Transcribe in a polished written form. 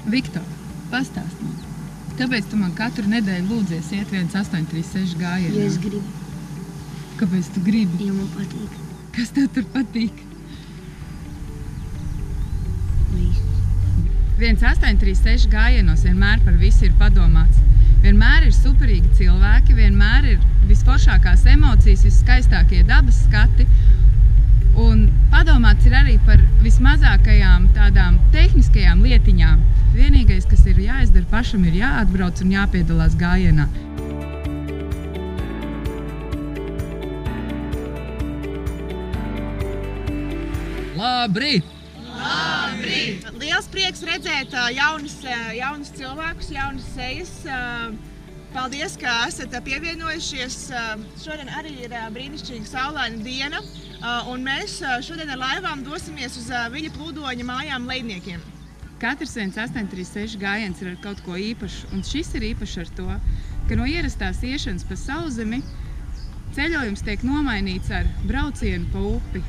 Viktor, pastāst man, kāpēc tu man katru nedēļu lūdzies iet 1836 gājienā? Jo es gribu. Kāpēc tu gribi? Jo man patīk. Kas tev tur patīk? Viss. 1836 gājienos vienmēr par visu ir padomāts. Vienmēr ir superīgi cilvēki, vienmēr ir visforšākās emocijas, visskaistākie dabas skati. Un padomāts ir arī par vismazākajām tādām tehniskajām lietiņām. Vienīgais, kas ir jāizdara pašam, ir jāatbrauc un jāpiedalās gājienā. Labrīt! Labrīt! Liels prieks redzēt jaunus cilvēkus, jaunas sejas. Paldies, ka esat pievienojušies. Šodien arī ir brīnišķīga saulaina diena, un mēs šodien ar laivām dosimies uz Viļa Plūdoņa mājām Leidniekiem. Katrs 1836 gājiens ir ar kaut ko īpašu, un šis ir īpašs ar to, ka no ierastās iešanas pa Sauszemi ceļojums tiek nomainīts ar braucienu pa upi.